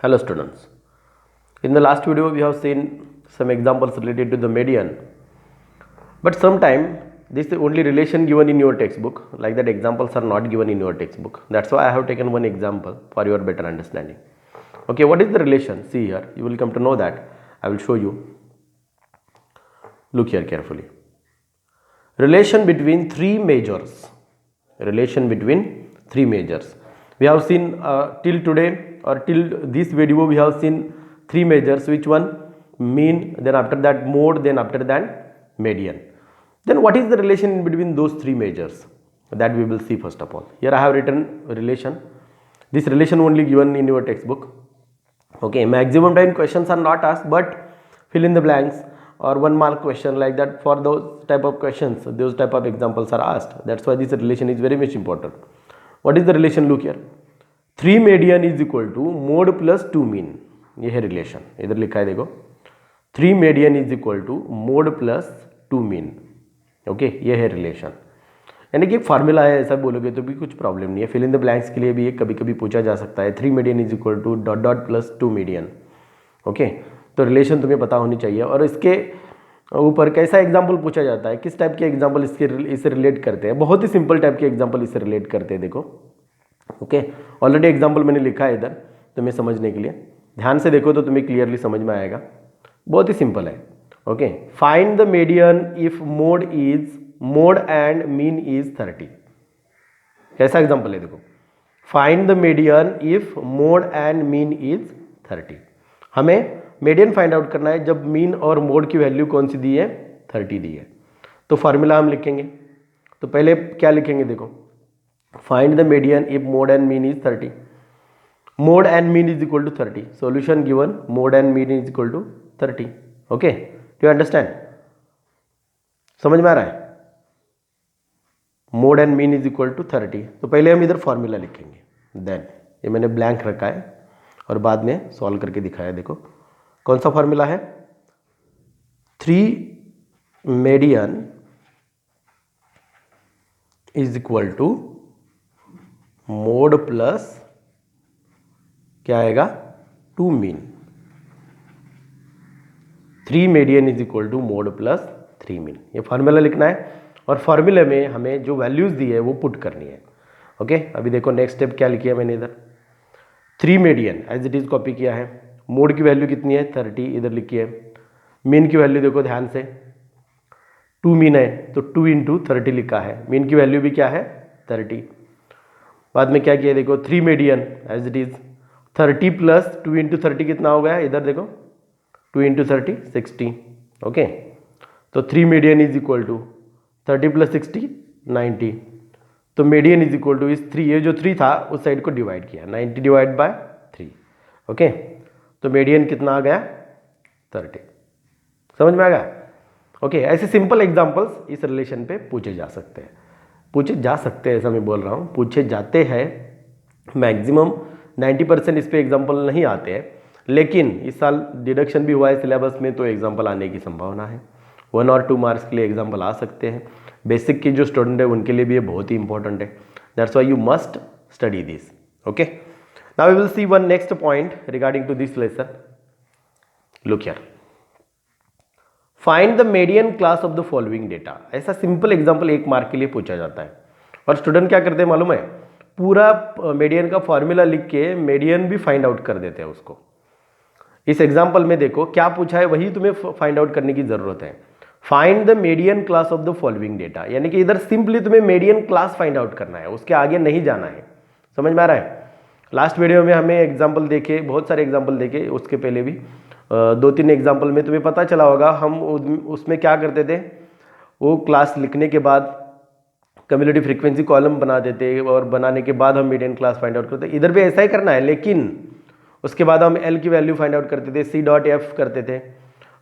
Hello students. In the last video we have seen some examples related to the median, but sometime this is only relation given in your textbook, like that examples are not given in your textbook. That's why I have taken one example for your better understanding. Okay, what is the relation? See here, you will come to know that. I will show you. Look here carefully. Relation between three measures. Relation between three measures. We have seen till today or till this video we have seen three measures. Which one? Mean, then after that mode, then after that median. Then what is the relation between those three measures? That we will see first of all. Here I have written relation. This relation only given in your textbook. Okay, maximum time questions are not asked, but fill in the blanks or 1 mark question like that. For those type of questions, those type of examples are asked. That's why this relation is very much important. What is the relation? Look here. 3 median is equal to mode plus 2 mean. ये है relation, इधर लिखा है देखो. 3 median is equal to mode plus 2 mean. Okay, ये है relation. यानी कि एक फार्मूला है, ऐसा बोलोगे तो भी कुछ प्रॉब्लम नहीं है. फिल इन द ब्लैंक्स के लिए भी ये कभी कभी पूछा जा सकता है. 3 median is equal to dot dot plus 2 median. Okay, तो रिलेशन तुम्हें पता होनी चाहिए. और इसके ऊपर कैसा एग्जाम्पल पूछा जाता है, किस टाइप के एग्जाम्पल इससे रिलेट करते हैं. बहुत ही सिंपल टाइप के एग्जाम्पल इससे रिलेट करते हैं. देखो, ओके, ऑलरेडी एग्जाम्पल मैंने लिखा है इधर तुम्हें समझने के लिए. ध्यान से देखो तो तुम्हें क्लियरली समझ में आएगा. बहुत ही सिंपल है. Okay, find the median if mode and mean is 30. कैसा एग्जाम्पल है देखो. Find the median if mode and mean is 30. हमें मीडियन फाइंड आउट करना है जब मीन और मोड की वैल्यू कौन सी दी है, 30 दी है. तो फार्मूला हम लिखेंगे. तो पहले क्या लिखेंगे देखो. Find the median if mode and mean is 30. Mode and mean is equal to 30. Solution given mode and mean is equal to 30. Okay, do you understand? समझ में आ रहा है? Mode and mean is equal to 30. तो पहले हम इधर formula लिखेंगे. देन ये मैंने ब्लैंक रखा है और बाद में सॉल्व करके दिखाया. देखो कौन सा फॉर्मूला है. 3 median is equal to mode plus क्या आएगा, 2 mean. 3 median is equal to mode plus 3 mean. ये फार्मूला लिखना है और फार्मूले में हमें जो वैल्यूज दी है वो पुट करनी है. ओके, अभी देखो नेक्स्ट स्टेप क्या लिखी है मैंने इधर. 3 median as it is copy किया है. मोड की वैल्यू कितनी है, 30, इधर लिखी है. मीन की वैल्यू देखो ध्यान से, 2 मीन है तो 2 इंटू 30 लिखा है. मीन की वैल्यू भी क्या है, 30. बाद में क्या किया देखो, 3 median as it is 30 plus 2 into 30 कितना हो गया, इधर देखो 2 इंटू 30 60. ओके, तो 3 median इज इक्वल टू 30 प्लस 60 90. तो मीडियन इज इक्वल टू इस 3, ये जो 3 था उस साइड को डिवाइड किया, 90 डिवाइड बाय 3. ओके, तो मीडियन कितना आ गया, 30. समझ में आ गया? ओके, ऐसे सिंपल एग्जांपल्स इस रिलेशन पे पूछे जा सकते हैं. पूछे जा सकते हैं ऐसा मैं बोल रहा हूँ, पूछे जाते हैं. मैक्सिमम 90% इस पे एग्जांपल नहीं आते हैं, लेकिन इस साल डिडक्शन भी हुआ है सिलेबस में, तो एग्जांपल आने की संभावना है. 1 और 2 मार्क्स के लिए एग्जाम्पल आ सकते हैं. बेसिक के जो स्टूडेंट है उनके लिए भी ये बहुत ही इंपॉर्टेंट है. That's why you must study this. Okay, now we will see one next point regarding to this lesson. Look here. Find the median class of the following data. ऐसा सिंपल एग्जाम्पल 1 मार्क के लिए पूछा जाता है. और student क्या करते हैं मालूम है, पूरा मीडियन का फॉर्मूला लिख के मीडियन भी फाइंड आउट कर देते हैं उसको. इस एग्जाम्पल में देखो क्या पूछा है, वही तुम्हें फाइंड आउट करने की जरूरत है. Find the median class of the following data, यानी कि इधर सिंपली तुम्हें मीडियन क्लास फाइंड आउट करना है, उसके आगे नहीं जाना है. समझ में आ रहा है? लास्ट वीडियो में हमें एग्जाम्पल देखे, बहुत सारे एग्जाम्पल देखे, उसके पहले भी 2-3 एग्जाम्पल में तुम्हें पता चला होगा हम उसमें क्या करते थे. वो क्लास लिखने के बाद कम्युलेटिव फ्रीक्वेंसी कॉलम बना देते और बनाने के बाद हम मीडियन क्लास फाइंड आउट करते. इधर भी ऐसा ही करना है, लेकिन उसके बाद हम एल की वैल्यू फाइंड आउट करते थे, सी डॉट एफ करते थे.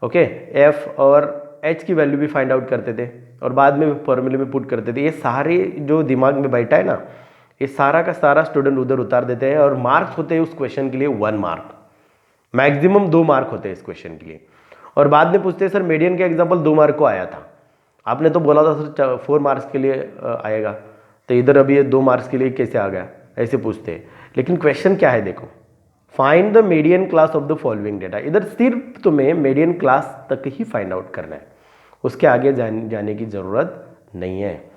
ओके, एफ और एच की वैल्यू भी फाइंड आउट करते थे और बाद में फॉर्मूले में पुट करते थे. ये सारे जो दिमाग में बैठा है ना, ये सारा का सारा स्टूडेंट उधर उतार देते हैं. और मार्क्स होते हैं उस क्वेश्चन के लिए 1 मार्क, मैक्सिमम 2 मार्क होते हैं इस क्वेश्चन के लिए. और बाद में पूछते हैं सर मीडियन का एग्जाम्पल 2 मार्क को आया था, आपने तो बोला था सर 4 मार्क्स के लिए आएगा, तो इधर अभी ये 2 मार्क्स के लिए कैसे आ गया, ऐसे पूछते हैं. लेकिन क्वेश्चन क्या है देखो, find the median class of the following data. इधर सिर्फ तुम्हें मीडियन क्लास तक ही फाइंड आउट करना है, उसके आगे जाने की ज़रूरत नहीं है।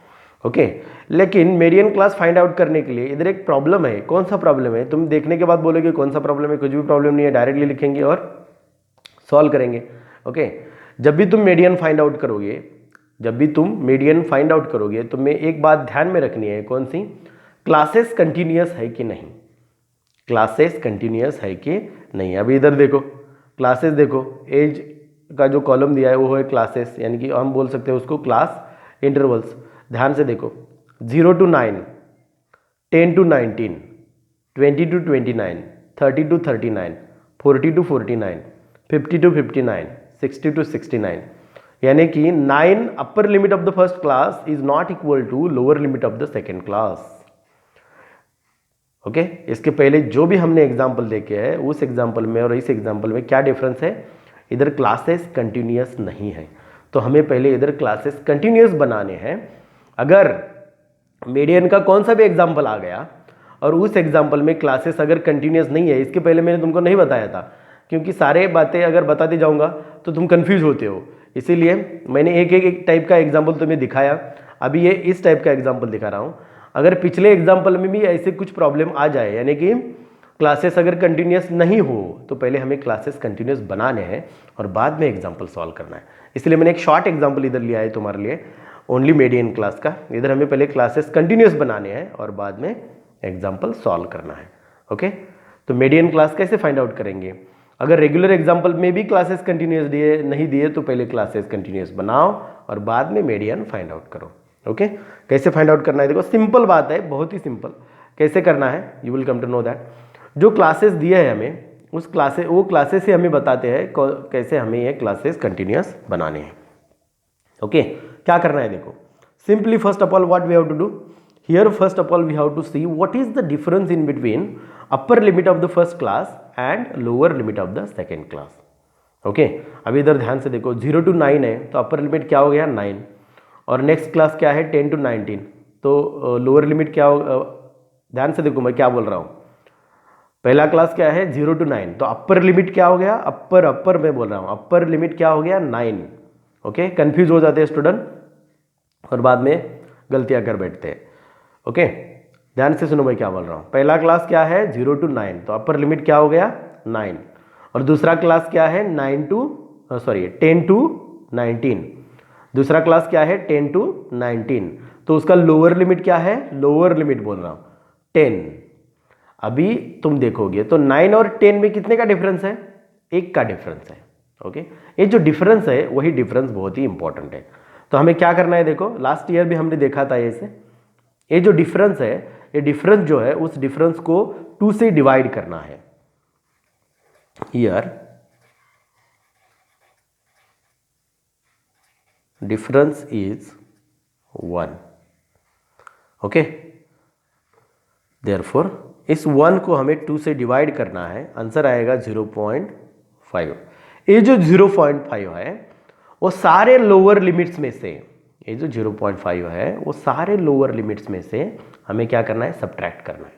ओके लेकिन मीडियन क्लास फाइंड आउट करने के लिए इधर एक प्रॉब्लम है। कौन सा प्रॉब्लम है? तुम देखने के बाद बोलोगे कौन सा प्रॉब्लम है? कुछ भी प्रॉब्लम नहीं है, डायरेक्टली लिखेंगे और सॉल्व करेंगे। ओके जब भी तुम मीडियन फाइंड आउट करोगे, तुम्हें एक बात ध्यान में रखनी है। कौन सी? क्लासेस कंटिन्यूअस है कि नहीं, क्लासेस कंटिन्यूअस है कि नहीं। अभी इधर देखो क्लासेस, देखो एज का जो कॉलम दिया है वो है क्लासेस, यानी कि हम बोल सकते हैं उसको क्लास इंटरवल्स। ध्यान से देखो 0 to 9, 10 to 19, 20 to 29, 30 to 39, 40 to 49, 50 to 59, 60 to 69, यानी कि 9 upper limit of the first class is not equal to lower limit of the second class. Okay इसके पहले जो भी हमने एग्जाम्पल देखे हैं उस एग्जाम्पल में और इस एग्जाम्पल में क्या डिफरेंस है? इधर क्लासेस कंटिन्यूअस नहीं है, तो हमें पहले इधर क्लासेस कंटिन्यूअस बनाने हैं। अगर मीडियन का कौन सा भी एग्जाम्पल आ गया और उस एग्जाम्पल में क्लासेस अगर कंटिन्यूअस नहीं है, इसके पहले मैंने तुमको नहीं बताया था, क्योंकि सारे बातें अगर बताते जाऊंगा तो तुम कंफ्यूज होते हो, इसीलिए मैंने एक टाइप का एग्जाम्पल तुम्हें दिखाया। अभी ये इस टाइप का एग्जाम्पल दिखा रहा हूँ। अगर पिछले एग्जाम्पल में भी ऐसे कुछ प्रॉब्लम आ जाए, यानी कि क्लासेस अगर कंटिन्यूअस नहीं हो, तो पहले हमें क्लासेस कंटिन्यूअस बनाने हैं और बाद में एग्जाम्पल सॉल्व करना है। इसलिए मैंने एक शॉर्ट एग्जाम्पल इधर लिया है तुम्हारे लिए, ओनली मीडियन क्लास का। इधर हमें पहले क्लासेस कंटिन्यूअस बनाने हैं और बाद में एग्जाम्पल सॉल्व करना है। ओके तो मीडियन क्लास कैसे फाइंड आउट करेंगे? अगर रेगुलर एग्जाम्पल में भी क्लासेस कंटिन्यूअस नहीं दिए तो पहले क्लासेस कंटिन्यूअस बनाओ और बाद में मीडियन फाइंड आउट करो। ओके कैसे फाइंड आउट करना है? देखो सिंपल बात है, बहुत ही सिंपल। कैसे करना है? You will come to know that. जो क्लासेस दिए हैं हमें, वो क्लासेस से हमें बताते हैं कैसे हमें ये क्लासेस कंटिन्यूअस बनाने हैं। ओके क्या करना है? देखो simply first of all what we have to do here, first of all we have to see what is the difference in between upper limit of the first class and lower limit of the second class. Okay अभी इधर ध्यान से देखो 0 to 9 है तो upper limit क्या हो गया? 9, और नेक्स्ट क्लास क्या है? 10 to 19, तो लोअर लिमिट क्या हो? ध्यान से देखो मैं क्या बोल रहा हूँ। पहला क्लास क्या है? 0 to 9, तो अपर लिमिट क्या हो गया? अपर मैं बोल रहा हूँ, अपर लिमिट क्या हो गया? 9। ओके कंफ्यूज हो जाते हैं स्टूडेंट और बाद में गलतियां कर बैठते हैं। ओके ध्यान से सुनो मैं क्या बोल रहा हूँ। पहला क्लास क्या है? 0 to 9, तो अपर लिमिट क्या हो गया? 9, और दूसरा क्लास क्या है? 10 to 19, दूसरा क्लास क्या है? 10 to 19, तो उसका लोअर लिमिट क्या है? लोअर लिमिट बोल रहा हूँ 10। अभी तुम देखोगे तो 9 और 10 में कितने का डिफरेंस है? 1 का डिफरेंस है। ओके ये जो डिफरेंस है वही डिफरेंस बहुत ही इंपॉर्टेंट है। तो हमें क्या करना है? देखो लास्ट ईयर भी हमने देखा था ये जो डिफरेंस है, ये डिफरेंस जो है उस डिफरेंस को 2 से डिवाइड करना है। Here difference is 1। Okay therefore इस 1 को हमें 2 से डिवाइड करना है, आंसर आएगा 0.5। ये जो 0.5 है वो सारे लोअर लिमिट्स में से, ये जो 0.5 है वो सारे लोअर लिमिट्स में से हमें क्या करना है? सब्ट्रैक्ट करना है।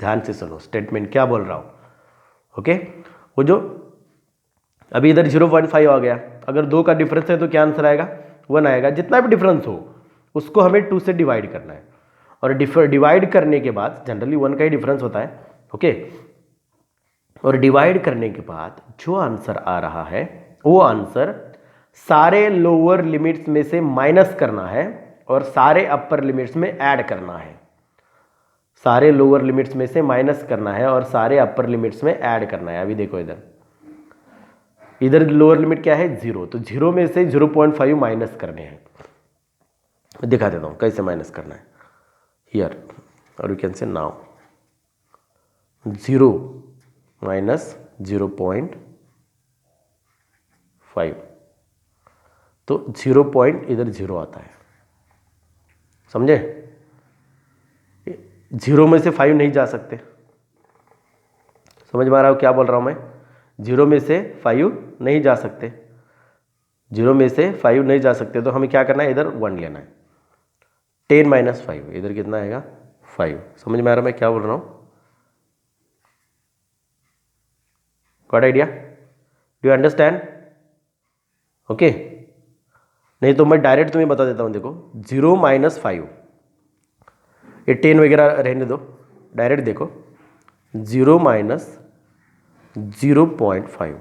ध्यान से सुनो स्टेटमेंट क्या बोल रहा हूं। ओके वो जो अभी इधर 0.5 आ गया, अगर 2 का डिफरेंस है तो क्या आंसर आएगा? 1 आएगा। जितना भी डिफरेंस हो उसको हमें 2 से डिवाइड करना है, और डिवाइड करने के बाद जनरली 1 का ही डिफरेंस होता है। ओके और डिवाइड करने के बाद जो आंसर आ रहा है वो आंसर सारे लोअर लिमिट्स में से माइनस करना है और सारे अपर लिमिट्स में ऐड करना है। सारे लोअर लिमिट्स में से माइनस करना है और सारे अपर लिमिट्स में ऐड करना है। अभी देखो इधर लोअर लिमिट क्या है? 0, तो 0 में से 0.5 माइनस करने हैं। दिखा देता हूं कैसे माइनस करना है। हियर और you can say now 0 minus 0.5, तो 0 आता है। समझे? 0 में से 5 नहीं जा सकते। समझ में आ रहा हो क्या बोल रहा हूं मैं? 0 में से 5 नहीं जा सकते, 0 में से 5 नहीं जा सकते, तो हमें क्या करना है? इधर 1 लेना है। 10 - 5 इधर कितना आएगा? 5। समझ में आ रहा है मैं क्या बोल रहा हूं? Got idea? Do you understand? Okay, नहीं तो मैं डायरेक्ट तुम्हें बता देता हूँ। देखो 0 - 5, ये 10 वगैरह रहने दो, डायरेक्ट देखो 0 - 0.5।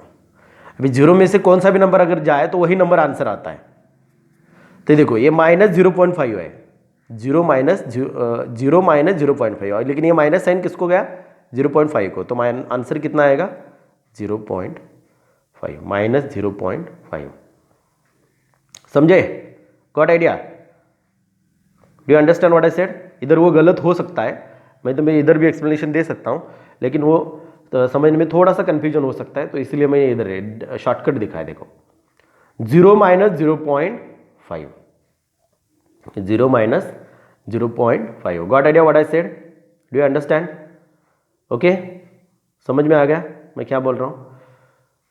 अभी 0 में से कौन सा भी नंबर अगर जाए तो वही नंबर आंसर आता है। तो देखो ये -0.5 है, 0 - 0.5, लेकिन ये माइनस साइन किसको गया? 0.5 को, तो आंसर कितना आएगा? 0.5 -0.5। समझे? Got idea? Do you understand what I said? इधर वो गलत हो सकता है, मैं तुम्हें इधर भी एक्सप्लेनेशन दे सकता हूँ, लेकिन वो तो समझने में थोड़ा सा कंफ्यूजन हो सकता है, तो इसलिए मैं इधर शॉर्टकट दिखाया। देखो 0 - 0.5, 0 - 0.5। Got idea what I said? Do you understand? Okay, समझ में आ गया मैं क्या बोल रहा हूँ?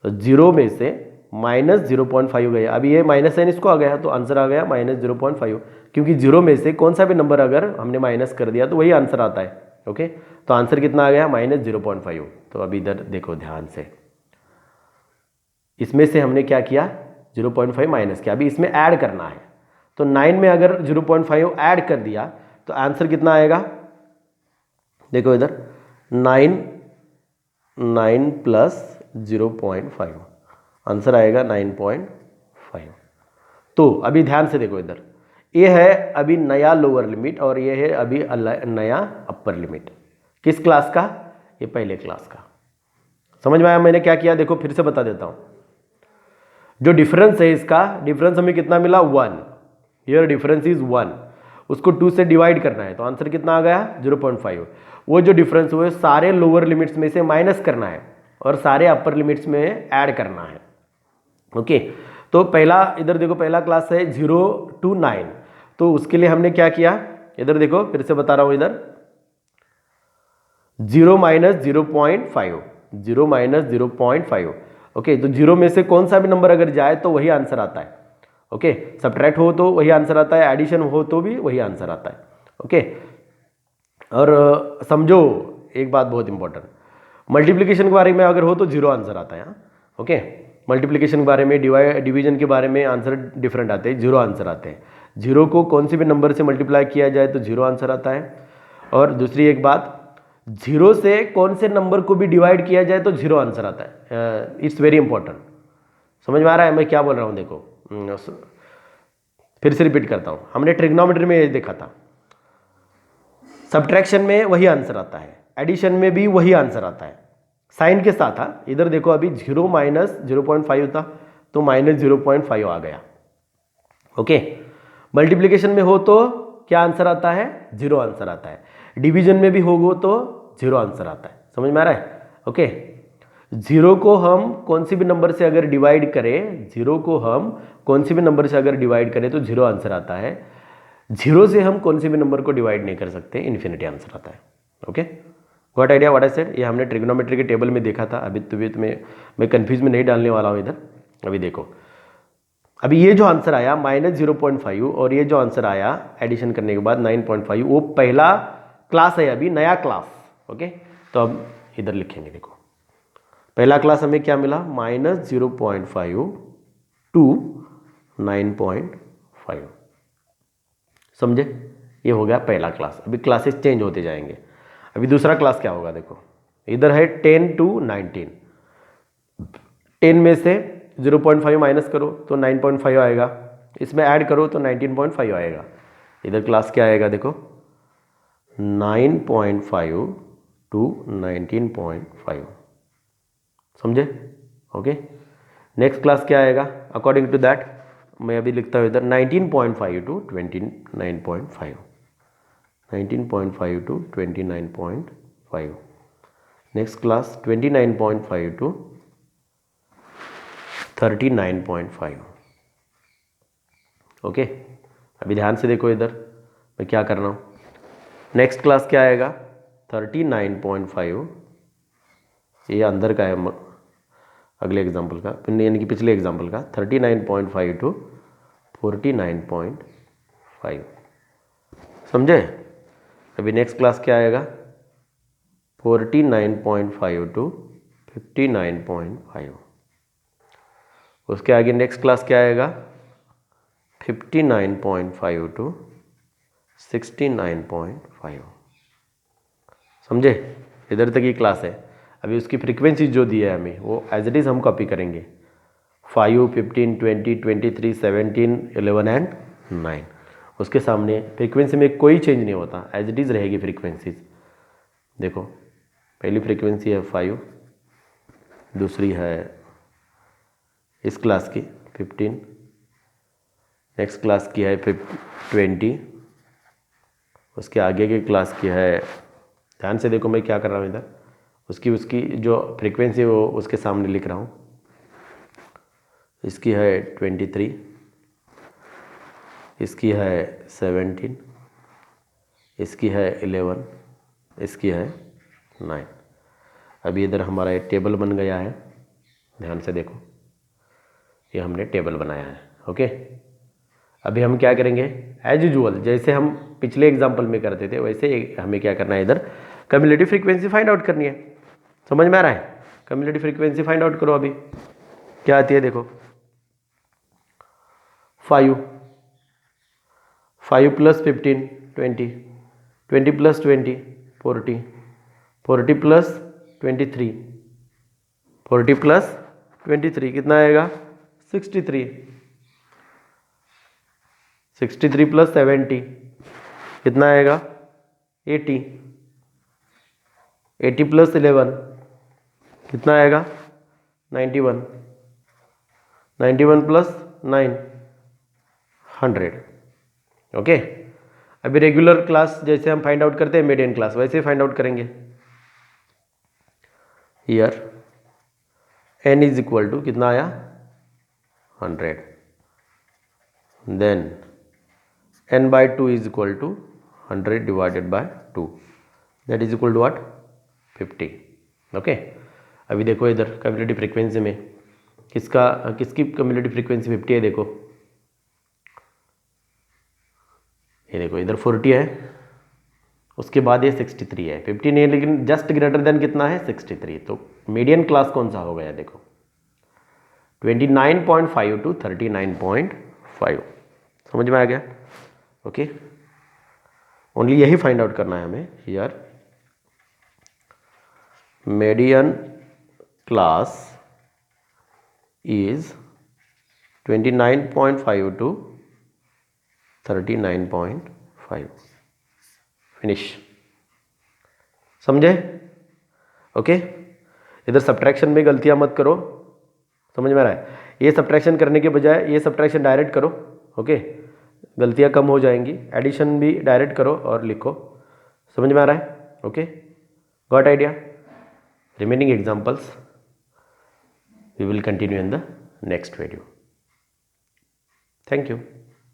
तो 0 में से -0.5 गया, अभी ये माइनस साइन इसको आ गया, तो आंसर आ गया -0.5, क्योंकि 0 में से कौन सा भी नंबर अगर हमने माइनस कर दिया तो वही आंसर आता है। ओके, तो आंसर कितना आ गया? -0.5। तो अभी इधर देखो ध्यान से, इसमें से हमने क्या किया? 0.5 माइनस किया, अभी इसमें ऐड करना है, तो 9 में अगर 0.5 ऐड कर दिया तो आंसर कितना आएगा? देखो इधर 9 + 0.5, आंसर आएगा 9.5। तो अभी ध्यान से देखो इधर, ये है अभी नया लोअर लिमिट और ये है अभी नया अपर लिमिट। किस क्लास का? ये पहले क्लास का। समझ में आया मैंने क्या किया? देखो फिर से बता देता हूं, जो डिफरेंस है इसका, डिफरेंस हमें कितना मिला? 1। हियर डिफरेंस इज 1, उसको 2 से डिवाइड करना है, तो आंसर कितना आ गया? 0.5। वो जो डिफरेंस हुए सारे लोअर लिमिट्स में से माइनस करना है और सारे अपर लिमिट्स में ऐड करना है। ओके, तो पहला इधर देखो, पहला क्लास है 0 to 9, तो उसके लिए हमने क्या किया? इधर देखो फिर से बता रहा हूं, इधर 0 - 0.5, 0 - 0.5। ओके, तो 0 में से कौन सा भी नंबर अगर जाए तो वही आंसर आता है। ओके, सब्ट्रैक्ट हो तो वही आंसर आता है, एडिशन हो तो भी वही आंसर आता है। ओके, और समझो एक बात बहुत इंपॉर्टेंट, मल्टीप्लिकेशन के बारे में अगर हो तो 0 आंसर आता है। ओके, मल्टीप्लिकेशन के बारे में, डिवीजन के बारे में आंसर डिफरेंट आते हैं, 0 आंसर आते हैं। 0 को कौन से भी नंबर से मल्टीप्लाई किया जाए तो 0 आंसर आता है। और दूसरी एक बात, 0 से कौन से नंबर को भी डिवाइड किया जाए तो 0 आंसर आता है। It's very important. समझ में आ रहा है मैं क्या बोल रहा हूँ? देखो फिर से रिपीट करता हूँ, हमने ट्रिग्नोमेट्री में ये देखा था, सब्ट्रैक्शन में वही आंसर आता है, एडिशन में भी वही आंसर आता है, साइन के साथ। था इधर देखो, अभी 0 - 0.5 था तो -0.5 आ गया। ओके, मल्टीप्लिकेशन में हो तो क्या आंसर आता है? 0 आंसर आता है। डिवीजन में भी होगो तो 0 आंसर आता है। समझ में आ रहा है? ओके, 0 को हम कौन सी भी नंबर से अगर डिवाइड करें, 0 को हम कौन सी भी नंबर से अगर डिवाइड करें तो 0 आंसर आता है। 0 से हम कौन से भी नंबर को डिवाइड नहीं कर सकते, इन्फिनिटी आंसर आता है। Okay, got idea what I said? ये हमने ट्रिग्नोमेट्री के टेबल में देखा था। अभी तुम्हें मैं कंफ्यूज में नहीं डालने वाला हूँ इधर। अभी देखो, अभी ये जो आंसर आया -0.5 और ये जो आंसर आया एडिशन करने के बाद 9.5, वो पहला क्लास है, अभी नया क्लास। ओके, तो अब इधर लिखेंगे। देखो पहला क्लास हमें क्या मिला? -0.5 to 9.5। समझे? ये हो गया पहला क्लास। अभी क्लासेस चेंज होते जाएंगे। अभी दूसरा क्लास क्या होगा? देखो इधर है 10 to 19, 10 में से 0.5 माइनस करो तो 9.5 आएगा, इसमें ऐड करो तो 19.5 आएगा। इधर क्लास क्या आएगा? देखो 9.5 to 19.5। समझे? ओके, नेक्स्ट क्लास क्या आएगा? अकॉर्डिंग टू दैट मैं अभी लिखता हूँ इधर 19.5 to 29.5, 19.5 to 29.5। Next class 29.5 to 39.5। Okay, अभी ध्यान से देखो इधर मैं क्या कर रहा हूँ। नेक्स्ट क्लास क्या आएगा? 39.5, ये अंदर का है अगले एग्जाम्पल का, यानी कि पिछले एग्जाम्पल का, 39.5 to 49.5। समझे? अभी नेक्स्ट क्लास क्या आएगा? 49.5 to 59.5। उसके आगे नेक्स्ट क्लास क्या आएगा, 59.5 टू 69.5। समझे, इधर तक ये क्लास है। अभी उसकी फ्रीक्वेंसी जो दी है हमें वो एज इट इज़ हम कॉपी करेंगे, 5, 15, 20, 23, 17, 11 एंड 9। उसके सामने फ्रीक्वेंसी में कोई चेंज नहीं होता, एज इट इज़ रहेगी फ्रीक्वेंसीज। देखो पहली फ्रीक्वेंसी है 5, दूसरी है इस क्लास की 15, नेक्स्ट क्लास की है 20, उसके आगे की क्लास की है, ध्यान से देखो मैं क्या कर रहा हूँ इधर, उसकी जो फ्रीक्वेंसी है वो उसके सामने लिख रहा हूँ। इसकी है 23, इसकी है 17, इसकी है 11, इसकी है 9। अभी इधर हमारा एक टेबल बन गया है, ध्यान से देखो, ये हमने टेबल बनाया है। ओके, अभी हम क्या करेंगे, एज यूजुअल जैसे हम पिछले एग्जाम्पल में करते थे वैसे हमें क्या करना है, इधर कम्युलेटिव फ्रीक्वेंसी फाइंड आउट करनी है। समझ में आ रहा है, कम्युलेटिव फ्रीक्वेंसी फाइंड आउट करो। अभी क्या आती है देखो, 5 प्लस 15 20, 20 प्लस 20 40, 40 प्लस 23, 40 प्लस 23 कितना आएगा, 63, 63 प्लस 70 कितना आएगा, 80, 80 प्लस 11 कितना आएगा, 91, 91 प्लस 9 100। ओके, अभी रेगुलर क्लास जैसे हम फाइंड आउट करते हैं मीडियन क्लास, वैसे फाइंड आउट करेंगे। Here n is equal to कितना आया, 100, then n by 2 is equal to 100 divided by 2, that is equal to what, 50। Okay, अभी देखो इधर कम्युलेटिव फ्रीक्वेंसी में किसकी कम्युलेटिव फ्रीक्वेंसी 50 है, देखो ये देखो इधर 40 है, उसके बाद ये 63 है, 50 नहीं है लेकिन जस्ट ग्रेटर देन कितना है, 63। तो मीडियन क्लास कौन सा हो गया, देखो 29.5 टू 39.5। समझ में आ गया। ओके, ओनली यही फाइंड आउट करना है हमें। Here median class is 29.5 to 39.5। Finish, समझे। ओके, इधर सब्ट्रैक्शन में गलतियां मत करो, समझ में आ रहा है। ये सब्ट्रैक्शन करने के बजाय ये सब्ट्रैक्शन डायरेक्ट करो। ओके, गलतियां कम हो जाएंगी। एडिशन भी डायरेक्ट करो और लिखो। समझ में आ रहा है। Okay, got idea. Remaining examples we will continue in the next video. Thank you.